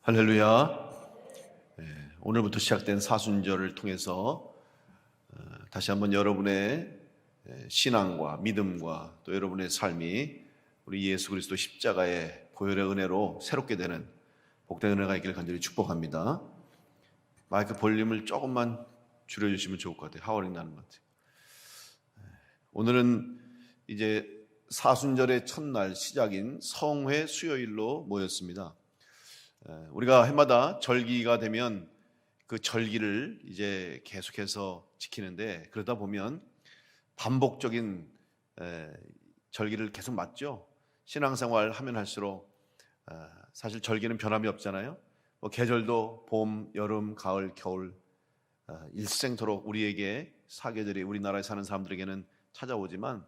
할렐루야. 오늘부터 시작된 사순절을 통해서 다시 한번 여러분의 신앙과 믿음과 또 여러분의 삶이 우리 예수 그리스도 십자가의 보혈의 은혜로 새롭게 되는 복된 은혜가 있기를 간절히 축복합니다. 마이크 볼륨을 조금만 줄여주시면 좋을 것 같아요. 하워링 나는 것 같아요. 오늘은 이제 사순절의 첫날 시작인 성회 수요일로 모였습니다. 우리가 해마다 절기가 되면 그 절기를 이제 계속해서 지키는데, 그러다 보면 반복적인 절기를 계속 맞죠. 신앙생활 하면 할수록 사실 절기는 변함이 없잖아요. 계절도 봄, 여름, 가을, 겨울 일생토록 우리에게 사계절이 우리나라에 사는 사람들에게는 찾아오지만,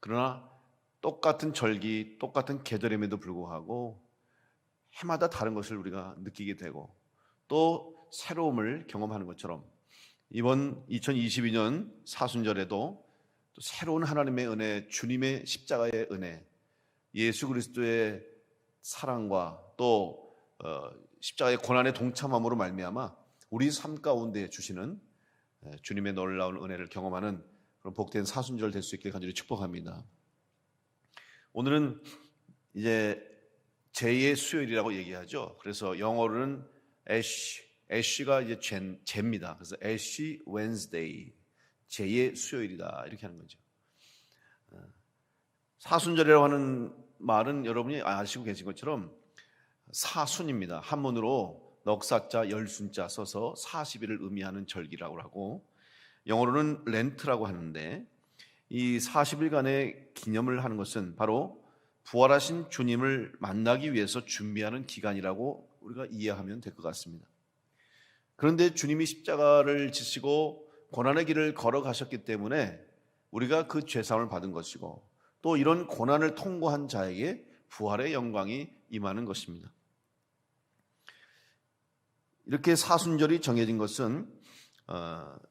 그러나 똑같은 절기, 똑같은 계절임에도 불구하고 해마다 다른 것을 우리가 느끼게 되고 또 새로움을 경험하는 것처럼 이번 2022년 사순절에도 또 새로운 하나님의 은혜, 주님의 십자가의 은혜, 예수 그리스도의 사랑과 또 십자가의 고난에 동참함으로 말미암아 우리 삶 가운데 주시는 주님의 놀라운 은혜를 경험하는 그런 복된 사순절 될 수 있길 간절히 축복합니다. 오늘은 이제 제2의 수요일이라고 얘기하죠. 그래서 영어로는 애쉬가 이제 제입니다. 그래서 애쉬 웬스데이, 제2의 수요일이다 이렇게 하는 거죠. 사순절이라고 하는 말은 여러분이 아시고 계신 것처럼 사순입니다. 한문으로 넉사자 열순자 써서 40일을 의미하는 절기라고 하고, 영어로는 렌트라고 하는데, 이 40일간의 기념을 하는 것은 바로 부활하신 주님을 만나기 위해서 준비하는 기간이라고 우리가 이해하면 될 것 같습니다. 그런데 주님이 십자가를 지시고 고난의 길을 걸어가셨기 때문에 우리가 그 죄사함을 받은 것이고, 또 이런 고난을 통과한 자에게 부활의 영광이 임하는 것입니다. 이렇게 사순절이 정해진 것은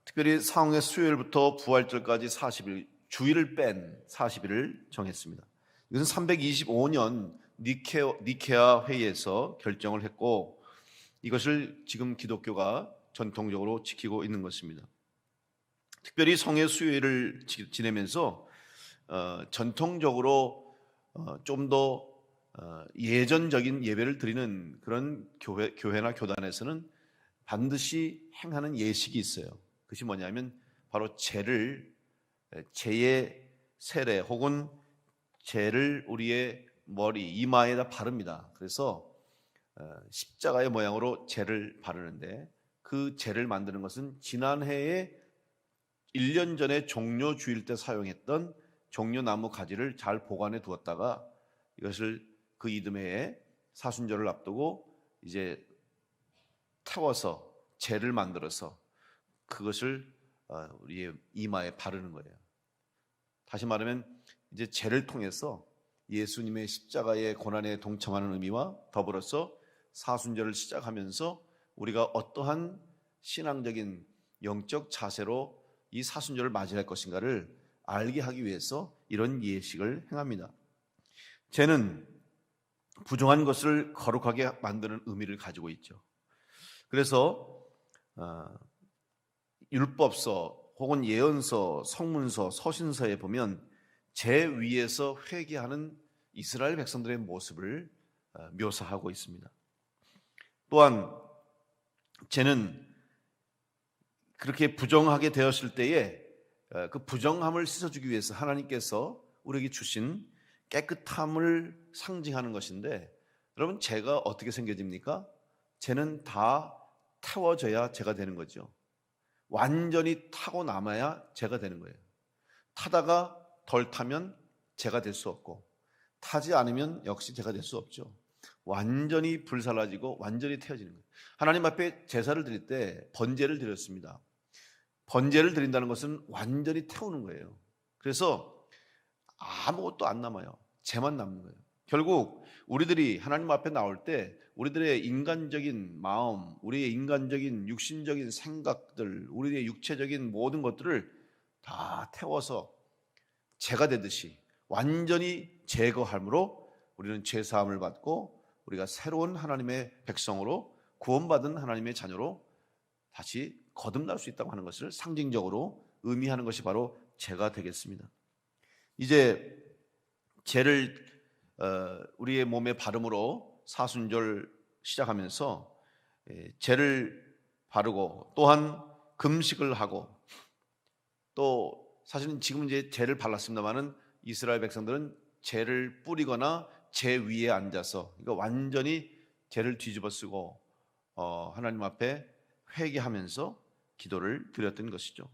특별히 상회 수요일부터 부활절까지 40일, 주일을 뺀 40일을 정했습니다. 이것은 325년 니케아 회의에서 결정을 했고, 이것을 지금 기독교가 전통적으로 지키고 있는 것입니다. 특별히 성회 수요일을 지내면서 전통적으로 좀 더 예전적인 예배를 드리는 그런 교회나 교단에서는 반드시 행하는 예식이 있어요. 그것이 뭐냐면 바로 제의 세례 혹은 제를 우리의 머리, 이마에다 바릅니다. 그래서 십자가의 모양으로 제를 바르는데, 그 제를 만드는 것은 지난해에 1년 전에 종려 주일 때 사용했던 종려나무 가지를 잘 보관해 두었다가 이것을 그 이듬해에 사순절을 앞두고 이제 태워서 제를 만들어서 그것을 우리의 이마에 바르는 거예요. 다시 말하면 이제 제를 통해서 예수님의 십자가의 고난에 동참하는 의미와 더불어서 사순절을 시작하면서 우리가 어떠한 신앙적인 영적 자세로 이 사순절을 맞이할 것인가를 알게 하기 위해서 이런 예식을 행합니다. 제는 부정한 것을 거룩하게 만드는 의미를 가지고 있죠. 그래서 율법서 혹은 예언서, 성문서, 서신서에 보면 제 위에서 회개하는 이스라엘 백성들의 모습을 묘사하고 있습니다. 또한 쟤는 그렇게 부정하게 되었을 때에 그 부정함을 씻어주기 위해서 하나님께서 우리에게 주신 깨끗함을 상징하는 것인데, 여러분 죄가 어떻게 생겨집니까? 죄는 다 태워져야 죄가 되는 거죠. 완전히 타고 남아야 죄가 되는 거예요. 타다가 덜 타면 죄가 될 수 없고, 타지 않으면 역시 죄가 될 수 없죠. 완전히 불살라지고 완전히 태워지는 거예요. 하나님 앞에 제사를 드릴 때 번제를 드렸습니다. 번제를 드린다는 것은 완전히 태우는 거예요. 그래서 아무것도 안 남아요. 죄만 남는 거예요. 결국 우리들이 하나님 앞에 나올 때 우리들의 인간적인 마음, 우리의 인간적인 육신적인 생각들, 우리의 육체적인 모든 것들을 다 태워서 죄가 되듯이 완전히 제거함으로 우리는 죄사함을 받고 우리가 새로운 하나님의 백성으로 구원받은 하나님의 자녀로 다시 거듭날 수 있다고 하는 것을 상징적으로 의미하는 것이 바로 죄가 되겠습니다. 이제 죄를 우리의 몸에 바름으로 사순절 시작하면서 죄를 바르고 또한 금식을 하고 또 사실은 지금 이제 죄를 발랐습니다만은 이스라엘 백성들은 죄를 뿌리거나 죄 위에 앉아서 그러니까 완전히 죄를 뒤집어쓰고 하나님 앞에 회개하면서 기도를 드렸던 것이죠.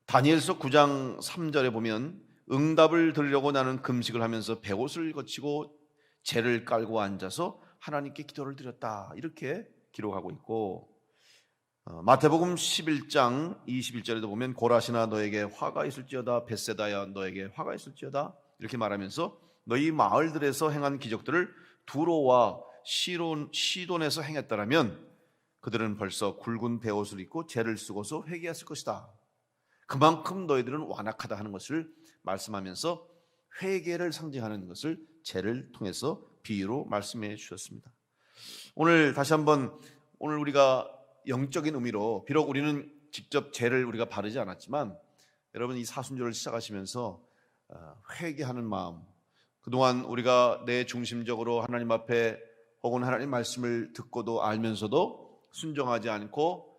다니엘서 9장 3절에 보면 응답을 들으려고 나는 금식을 하면서 베옷을 거치고 죄를 깔고 앉아서 하나님께 기도를 드렸다 이렇게 기록하고 있고, 마태복음 11장 21절에도 보면 고라시나 너에게 화가 있을지어다 벳세다야 너에게 화가 있을지어다 이렇게 말하면서 너희 마을들에서 행한 기적들을 두로와 시돈에서 행했다라면 그들은 벌써 굵은 베옷을 입고 죄를 쓰고서 회개했을 것이다. 그만큼 너희들은 완악하다 하는 것을 말씀하면서 회개를 상징하는 것을 죄를 통해서 비유로 말씀해 주셨습니다. 오늘 다시 한번 오늘 우리가 영적인 의미로 비록 우리는 직접 죄를 우리가 바르지 않았지만 여러분 이 사순절을 시작하시면서 회개하는 마음, 그동안 우리가 내 중심적으로 하나님 앞에 혹은 하나님 말씀을 듣고도 알면서도 순종하지 않고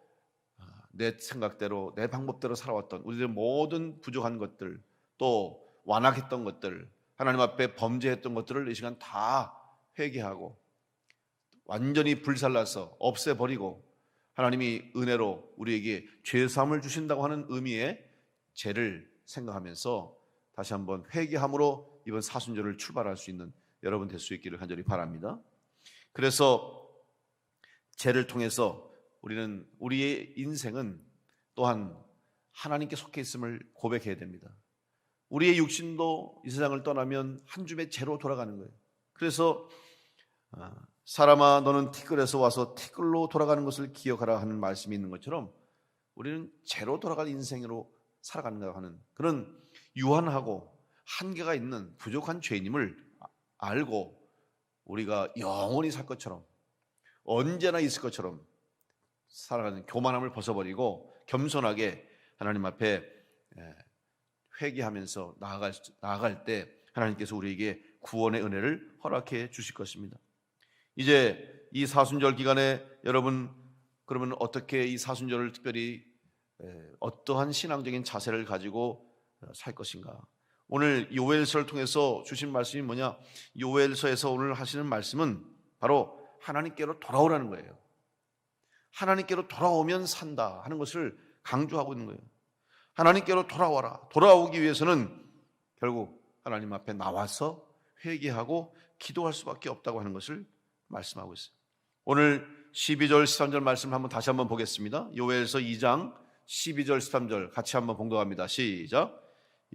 내 생각대로 내 방법대로 살아왔던 우리들의 모든 부족한 것들 또 완악했던 것들 하나님 앞에 범죄했던 것들을 이 시간 다 회개하고 완전히 불살라서 없애버리고 하나님이 은혜로 우리에게 죄사함을 주신다고 하는 의미의 죄를 생각하면서 다시 한번 회개함으로 이번 사순절을 출발할 수 있는 여러분 될 수 있기를 간절히 바랍니다. 그래서 죄를 통해서 우리는 우리의 인생은 또한 하나님께 속해 있음을 고백해야 됩니다. 우리의 육신도 이 세상을 떠나면 한 줌의 죄로 돌아가는 거예요. 그래서 사람아 너는 티끌에서 와서 티끌로 돌아가는 것을 기억하라 하는 말씀이 있는 것처럼 우리는 죄로 돌아갈 인생으로 살아가는가 하는 그런 유한하고 한계가 있는 부족한 죄인임을 알고 우리가 영원히 살 것처럼 언제나 있을 것처럼 살아가는 교만함을 벗어버리고 겸손하게 하나님 앞에 회개하면서 나아갈 때 하나님께서 우리에게 구원의 은혜를 허락해 주실 것입니다. 이제 이 사순절 기간에 여러분 그러면 어떻게 이 사순절을 특별히 어떠한 신앙적인 자세를 가지고 살 것인가? 오늘 요엘서를 통해서 주신 말씀이 뭐냐? 요엘서에서 오늘 하시는 말씀은 바로 하나님께로 돌아오라는 거예요. 하나님께로 돌아오면 산다 하는 것을 강조하고 있는 거예요. 하나님께로 돌아와라. 돌아오기 위해서는 결국 하나님 앞에 나와서 회개하고 기도할 수밖에 없다고 하는 것을 말씀하고 있어요. 오늘 12절 13절 말씀을 한번 다시 한번 보겠습니다. 요엘서 2장 12절 13절 같이 한번 봉독합니다. 시작.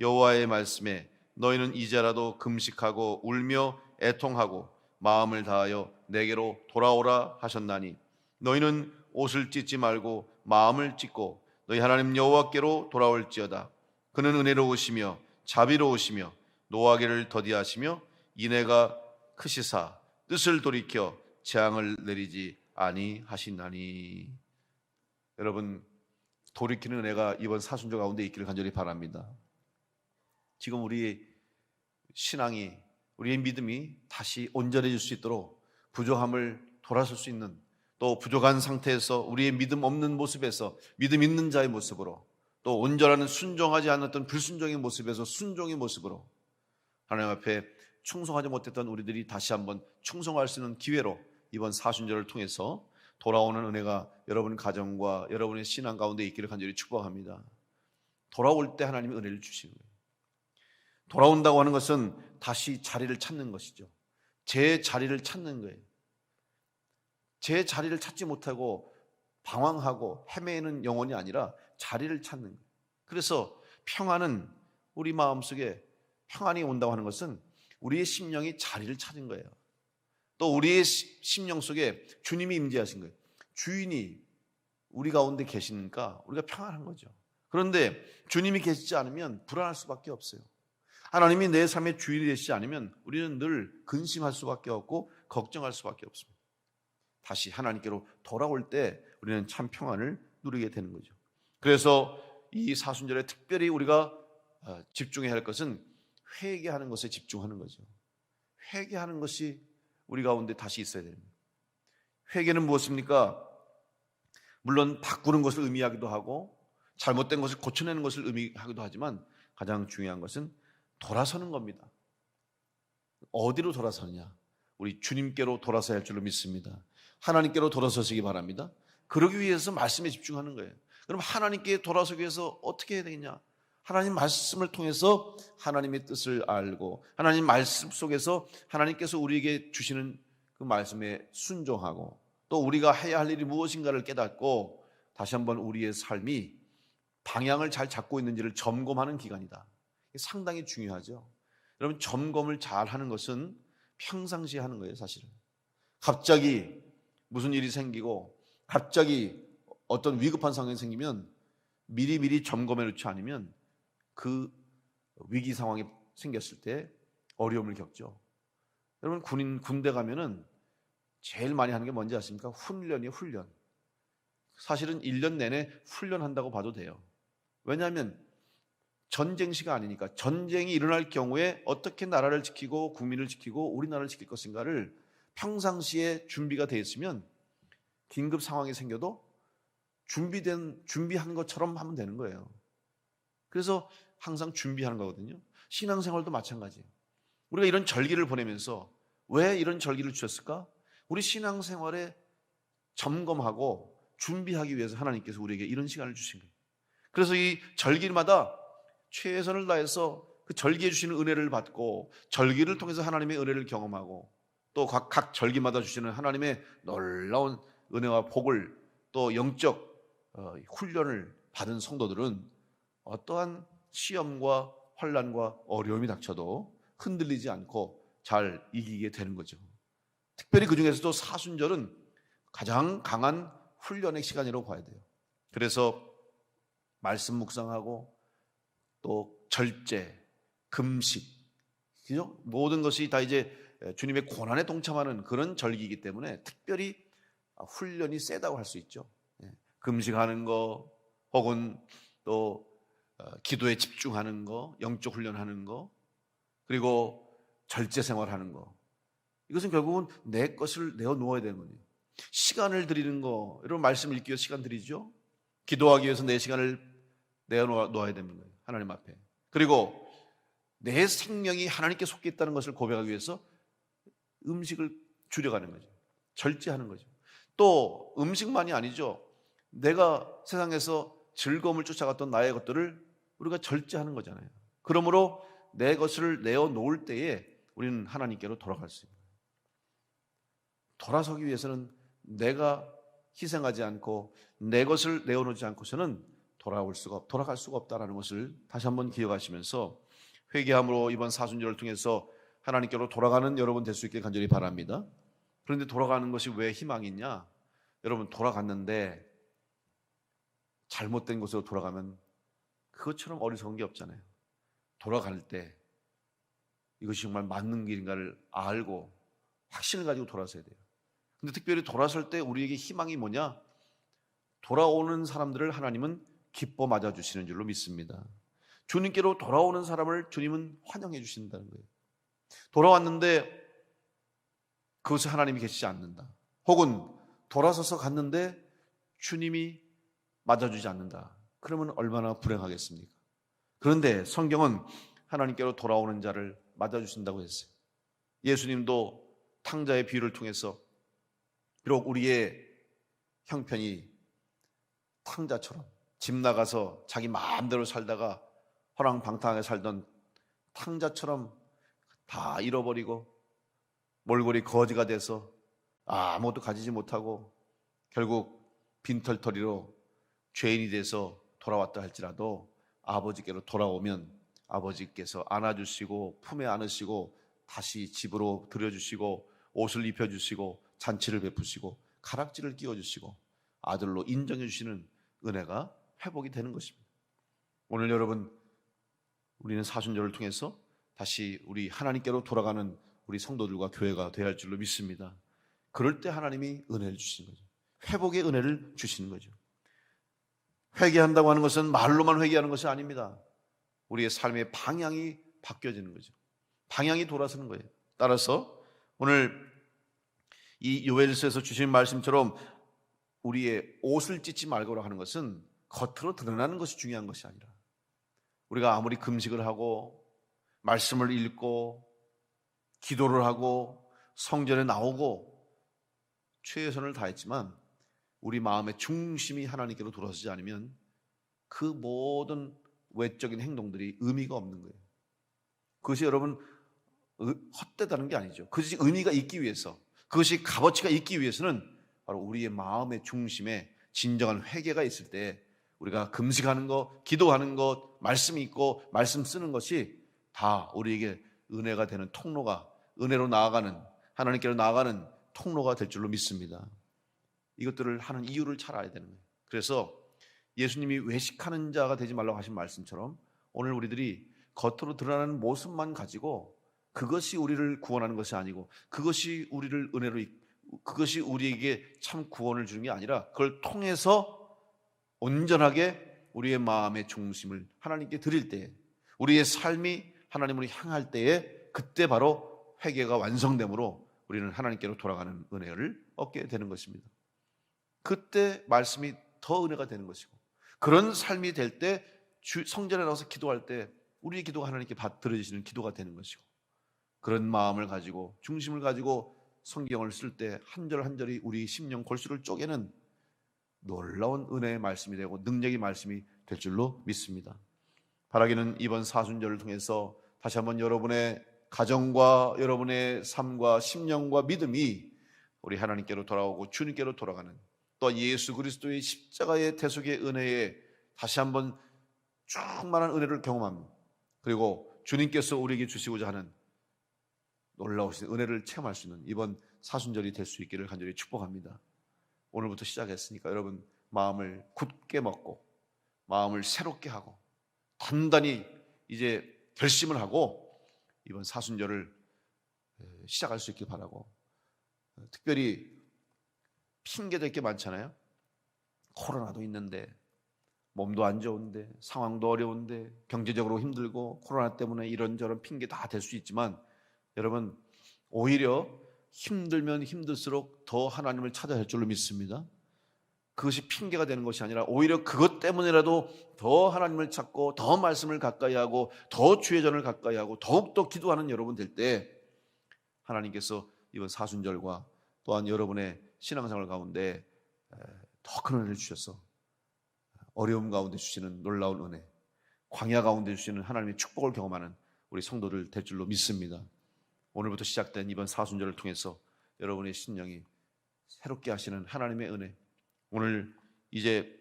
여호와의 말씀에 너희는 이제라도 금식하고 울며 애통하고 마음을 다하여 내게로 돌아오라 하셨나니 너희는 옷을 찢지 말고 마음을 찢고 너희 하나님 여호와께로 돌아올지어다. 그는 은혜로우시며 자비로우시며 노하기를 더디하시며 인애가 크시사 뜻을 돌이켜 재앙을 내리지 아니하시나니. 여러분 돌이키는 은혜가 이번 사순절 가운데 있기를 간절히 바랍니다. 지금 우리 신앙이 우리의 믿음이 다시 온전해질 수 있도록 부족함을 돌아설 수 있는 또 부족한 상태에서 우리의 믿음 없는 모습에서 믿음 있는 자의 모습으로 또 온전한 순종하지 않았던 불순종의 모습에서 순종의 모습으로 하나님 앞에 충성하지 못했던 우리들이 다시 한번 충성할 수 있는 기회로 이번 사순절을 통해서 돌아오는 은혜가 여러분 가정과 여러분의 신앙 가운데 있기를 간절히 축복합니다. 돌아올 때 하나님이 은혜를 주시는 거예요. 돌아온다고 하는 것은 다시 자리를 찾는 것이죠. 제 자리를 찾는 거예요. 제 자리를 찾지 못하고 방황하고 헤매는 영혼이 아니라 자리를 찾는 거예요. 그래서 평안은 우리 마음속에 평안이 온다고 하는 것은 우리의 심령이 자리를 찾은 거예요. 또 우리의 심령 속에 주님이 임재하신 거예요. 주인이 우리 가운데 계시니까 우리가 평안한 거죠. 그런데 주님이 계시지 않으면 불안할 수밖에 없어요. 하나님이 내 삶의 주인이 되시지 않으면 우리는 늘 근심할 수밖에 없고 걱정할 수밖에 없습니다. 다시 하나님께로 돌아올 때 우리는 참 평안을 누리게 되는 거죠. 그래서 이 사순절에 특별히 우리가 집중해야 할 것은 회개하는 것에 집중하는 거죠. 회개하는 것이 우리 가운데 다시 있어야 됩니다. 회개는 무엇입니까? 물론 바꾸는 것을 의미하기도 하고 잘못된 것을 고쳐내는 것을 의미하기도 하지만 가장 중요한 것은 돌아서는 겁니다. 어디로 돌아서느냐? 우리 주님께로 돌아서야 할 줄로 믿습니다. 하나님께로 돌아서시기 바랍니다. 그러기 위해서 말씀에 집중하는 거예요. 그럼 하나님께 돌아서기 위해서 어떻게 해야 되겠냐? 하나님 말씀을 통해서 하나님의 뜻을 알고 하나님 말씀 속에서 하나님께서 우리에게 주시는 그 말씀에 순종하고 또 우리가 해야 할 일이 무엇인가를 깨닫고 다시 한번 우리의 삶이 방향을 잘 잡고 있는지를 점검하는 기간이다. 상당히 중요하죠. 여러분, 점검을 잘 하는 것은 평상시에 하는 거예요. 사실은 갑자기 무슨 일이 생기고 갑자기 어떤 위급한 상황이 생기면 미리미리 점검해 놓지 않으면 그 위기 상황이 생겼을 때 어려움을 겪죠. 여러분, 군대 가면은 제일 많이 하는 게 뭔지 아십니까? 훈련이에요. 훈련. 사실은 1년 내내 훈련한다고 봐도 돼요. 왜냐하면 전쟁시가 아니니까. 전쟁이 일어날 경우에 어떻게 나라를 지키고 국민을 지키고 우리나라를 지킬 것인가를 평상시에 준비가 되어 있으면 긴급 상황이 생겨도 준비한 것처럼 하면 되는 거예요. 그래서 항상 준비하는 거거든요. 신앙생활도 마찬가지예요. 우리가 이런 절기를 보내면서 왜 이런 절기를 주셨을까? 우리 신앙생활에 점검하고 준비하기 위해서 하나님께서 우리에게 이런 시간을 주신 거예요. 그래서 이 절기마다 최선을 다해서 그 절기에 주시는 은혜를 받고 절기를 통해서 하나님의 은혜를 경험하고 또 각 절기마다 주시는 하나님의 놀라운 은혜와 복을 또 영적 훈련을 받은 성도들은 어떠한 시험과 환난과 어려움이 닥쳐도 흔들리지 않고 잘 이기게 되는 거죠. 특별히 그중에서도 사순절은 가장 강한 훈련의 시간이라고 봐야 돼요. 그래서 말씀 묵상하고 또 절제, 금식, 그죠? 모든 것이 다 이제 주님의 고난에 동참하는 그런 절기이기 때문에 특별히 훈련이 세다고 할 수 있죠. 금식하는 거 혹은 또 기도에 집중하는 거, 영적 훈련하는 거, 그리고 절제 생활하는 거. 이것은 결국은 내 것을 내어 놓아야 되는 거예요. 시간을 드리는 거, 여러분 말씀 읽기 위해서 시간 드리죠. 기도하기 위해서 내 시간을 내어 놓아야 되는 거예요. 하나님 앞에. 그리고 내 생명이 하나님께 속해 있다는 것을 고백하기 위해서 음식을 줄여가는 거죠. 절제하는 거죠. 또 음식만이 아니죠. 내가 세상에서 즐거움을 쫓아갔던 나의 것들을 우리가 절제하는 거잖아요. 그러므로 내 것을 내어 놓을 때에 우리는 하나님께로 돌아갈 수 있습니다. 돌아서기 위해서는 내가 희생하지 않고 내 것을 내어놓지 않고서는 돌아갈 수가 없다는 것을 다시 한번 기억하시면서 회개함으로 이번 사순절을 통해서 하나님께로 돌아가는 여러분 될 수 있게 간절히 바랍니다. 그런데 돌아가는 것이 왜 희망이 있냐? 여러분, 돌아갔는데 잘못된 곳으로 돌아가면 그것처럼 어리석은 게 없잖아요. 돌아갈 때 이것이 정말 맞는 길인가를 알고 확신을 가지고 돌아서야 돼요. 근데 특별히 돌아설 때 우리에게 희망이 뭐냐? 돌아오는 사람들을 하나님은 기뻐 맞아주시는 줄로 믿습니다. 주님께로 돌아오는 사람을 주님은 환영해 주신다는 거예요. 돌아왔는데 그것을 하나님이 계시지 않는다. 혹은 돌아서서 갔는데 주님이 맞아주지 않는다. 그러면 얼마나 불행하겠습니까? 그런데 성경은 하나님께로 돌아오는 자를 맞아주신다고 했어요. 예수님도 탕자의 비유를 통해서 비록 우리의 형편이 탕자처럼 집 나가서 자기 마음대로 살다가 허랑방탕하게 살던 탕자처럼 다 잃어버리고 몰골이 거지가 돼서 아무것도 가지지 못하고 결국 빈털터리로 죄인이 돼서 돌아왔다 할지라도 아버지께로 돌아오면 아버지께서 안아주시고 품에 안으시고 다시 집으로 들여주시고 옷을 입혀주시고 잔치를 베푸시고 가락지를 끼워주시고 아들로 인정해 주시는 은혜가 회복이 되는 것입니다. 오늘 여러분, 우리는 사순절을 통해서 다시 우리 하나님께로 돌아가는 우리 성도들과 교회가 되어야 할 줄로 믿습니다. 그럴 때 하나님이 은혜를 주시는 거죠. 회복의 은혜를 주시는 거죠. 회개한다고 하는 것은 말로만 회개하는 것이 아닙니다. 우리의 삶의 방향이 바뀌어지는 거죠. 방향이 돌아서는 거예요. 따라서 오늘 이 요엘서에서 주신 말씀처럼 우리의 옷을 찢지 말고라 하는 것은 겉으로 드러나는 것이 중요한 것이 아니라, 우리가 아무리 금식을 하고 말씀을 읽고 기도를 하고 성전에 나오고 최선을 다했지만 우리 마음의 중심이 하나님께로 돌아서지 않으면 그 모든 외적인 행동들이 의미가 없는 거예요. 그것이 여러분 헛되다는 게 아니죠. 그것이 의미가 있기 위해서, 그것이 값어치가 있기 위해서는 바로 우리의 마음의 중심에 진정한 회개가 있을 때 우리가 금식하는 것, 기도하는 것, 말씀 읽고 말씀 쓰는 것이 다 우리에게 은혜가 되는 통로가, 은혜로 나아가는, 하나님께로 나아가는 통로가 될 줄로 믿습니다. 이것들을 하는 이유를 잘 알아야 되는 거예요. 그래서 예수님이 외식하는 자가 되지 말라고 하신 말씀처럼 오늘 우리들이 겉으로 드러나는 모습만 가지고 그것이 우리를 구원하는 것이 아니고, 그것이 우리를 은혜로, 그것이 우리에게 참 구원을 주는 게 아니라, 그걸 통해서 온전하게 우리의 마음의 중심을 하나님께 드릴 때, 우리의 삶이 하나님으로 향할 때에, 그때 바로 회개가 완성됨으로 우리는 하나님께로 돌아가는 은혜를 얻게 되는 것입니다. 그때 말씀이 더 은혜가 되는 것이고, 그런 삶이 될 때 성전에 나와서 기도할 때 우리의 기도가 하나님께 들어지시는 기도가 되는 것이고, 그런 마음을 가지고 중심을 가지고 성경을 쓸 때 한 절 한 절이 우리 심령 골수를 쪼개는 놀라운 은혜의 말씀이 되고 능력의 말씀이 될 줄로 믿습니다. 바라기는 이번 사순절을 통해서 다시 한번 여러분의 가정과 여러분의 삶과 심령과 믿음이 우리 하나님께로 돌아오고 주님께로 돌아가는, 또 예수 그리스도의 십자가의 대속의 은혜에 다시 한번 충만한 은혜를 경험합니다. 그리고 주님께서 우리에게 주시고자 하는 놀라우신 은혜를 체험할 수 있는 이번 사순절이 될 수 있기를 간절히 축복합니다. 오늘부터 시작했으니까 여러분 마음을 굳게 먹고 마음을 새롭게 하고 단단히 이제 결심을 하고 이번 사순절을 시작할 수 있길 바라고, 특별히 핑계댈 게 많잖아요. 코로나도 있는데, 몸도 안 좋은데, 상황도 어려운데, 경제적으로 힘들고 코로나 때문에 이런저런 핑계 다 될 수 있지만, 여러분 오히려 힘들면 힘들수록 더 하나님을 찾아야 할 줄로 믿습니다. 그것이 핑계가 되는 것이 아니라 오히려 그것 때문이라도 더 하나님을 찾고 더 말씀을 가까이 하고 더 주의 전을 가까이 하고 더욱더 기도하는 여러분 될 때 하나님께서 이번 사순절과 또한 여러분의 신앙생활 가운데 더 큰 은혜를 주셔서 어려움 가운데 주시는 놀라운 은혜, 광야 가운데 주시는 하나님의 축복을 경험하는 우리 성도들 될 줄로 믿습니다. 오늘부터 시작된 이번 사순절을 통해서 여러분의 심령이 새롭게 하시는 하나님의 은혜, 오늘 이제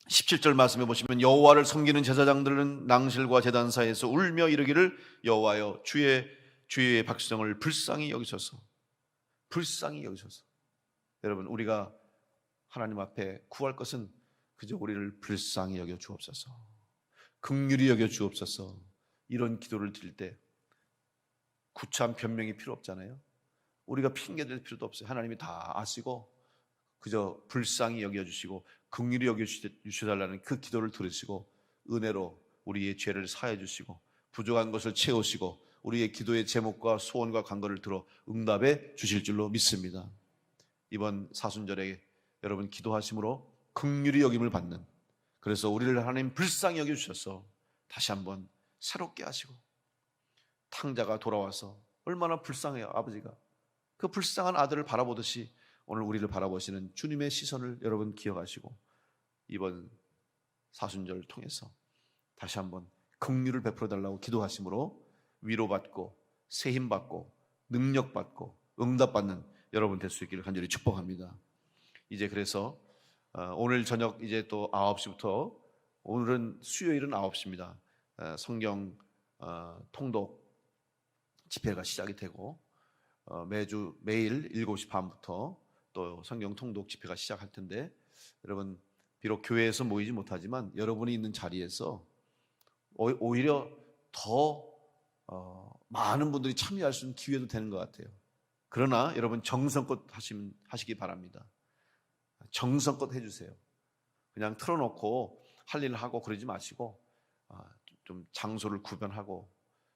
17절 말씀해 보시면 여호와를 섬기는 제사장들은 낭실과 제단 사이에서 울며 이르기를 여호와여 주의 백성을 불쌍히 여기소서. 불쌍히 여기소서. 여러분 우리가 하나님 앞에 구할 것은 그저 우리를 불쌍히 여겨 주옵소서, 긍휼히 여겨 주옵소서. 이런 기도를 드릴 때 구차한 변명이 필요 없잖아요. 우리가 핑계댈 필요도 없어요. 하나님이 다 아시고 그저 불쌍히 여겨주시고 긍휼히 여겨주셔달라는 그 기도를 들으시고 은혜로 우리의 죄를 사해 주시고 부족한 것을 채우시고 우리의 기도의 제목과 소원과 간구를 들어 응답해 주실 줄로 믿습니다. 이번 사순절에 여러분 기도하심으로 긍휼히 여김을 받는, 그래서 우리를 하나님 불쌍히 여겨주셔서 다시 한번 새롭게 하시고, 탕자가 돌아와서 얼마나 불쌍해요. 아버지가 그 불쌍한 아들을 바라보듯이 오늘 우리를 바라보시는 주님의 시선을 여러분 기억하시고 이번 사순절을 통해서 다시 한번 긍휼을 베풀어 달라고 기도하심으로 위로받고 세힘받고 능력받고 응답받는 여러분 될 수 있기를 간절히 축복합니다. 이제 그래서 오늘 저녁 이제 또 9시부터, 오늘은 수요일은 9시입니다. 성경 통독 집회가 시작이 되고 매일 7시 반부터 또 성경 통독 집회가 시작할 텐데, 여러분 비록 교회에서 모이지 못하지만 여러분이 있는 자리에서 오히려 더 많은 분들이 참여할 수 있는 기회도 되는 것 같아요. 그러나 여러분 정성껏 하시기 바랍니다. 정성껏 해주세요. 그냥 틀어놓고 할 일을 하고 그러지 마시고 좀 장소를 구별하고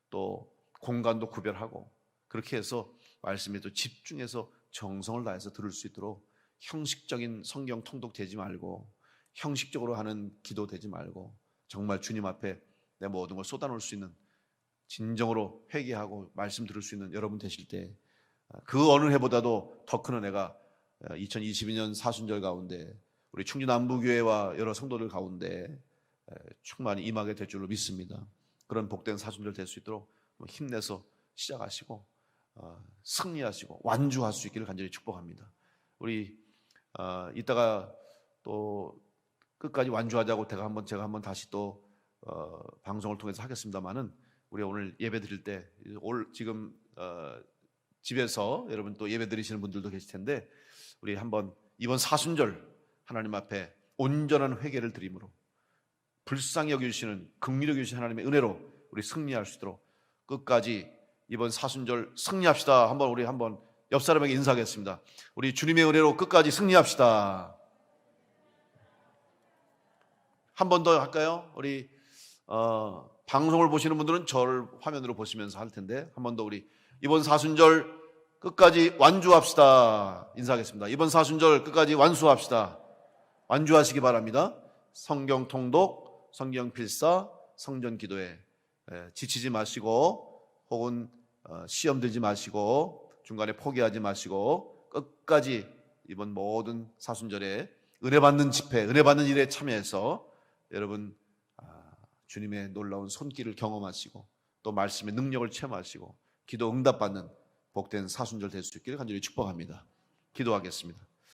또 공간도 구별하고 그렇게 해서 말씀에 또 집중해서 정성을 다해서 들을 수 있도록 형식적인 성경 통독 되지 말고 형식적으로 하는 기도 되지 말고 정말 주님 앞에 내 모든 걸 쏟아놓을 수 있는 진정으로 회개하고 말씀 들을 수 있는 여러분 되실 때 그 어느 해보다도 더 큰 은혜가 2022년 사순절 가운데 우리 충주 남부교회와 여러 성도들 가운데 충만히 임하게 될 줄로 믿습니다. 그런 복된 사순절 될 수 있도록 힘내서 시작하시고 승리하시고 완주할 수 있기를 간절히 축복합니다. 우리 이따가 또 끝까지 완주하자고 제가 한번 다시 또 방송을 통해서 하겠습니다만은 우리 오늘 예배 드릴 때 지금 집에서 여러분 또 예배 드리시는 분들도 계실 텐데 우리 한번 이번 사순절 하나님 앞에 온전한 회개를 드림으로 불쌍히 여겨주시는 긍휼히 여겨주시는 하나님의 은혜로 우리 승리할 수 있도록 끝까지 이번 사순절 승리합시다. 우리 옆 사람에게 인사하겠습니다. 우리 주님의 은혜로 끝까지 승리합시다. 한 번 더 할까요? 우리 방송을 보시는 분들은 저를 화면으로 보시면서 할 텐데 한 번 더 우리 이번 사순절 끝까지 완주합시다. 인사하겠습니다. 이번 사순절 끝까지 완수합시다. 완주하시기 바랍니다. 성경 통독, 성경 필사, 성전 기도에 지치지 마시고 혹은 시험 들지 마시고 중간에 포기하지 마시고 끝까지 이번 모든 사순절에 은혜 받는 집회, 은혜 받는 일에 참여해서 여러분 주님의 놀라운 손길을 경험하시고 또 말씀의 능력을 체험하시고 기도 응답받는 복된 사순절 될 수 있기를 간절히 축복합니다. 기도하겠습니다.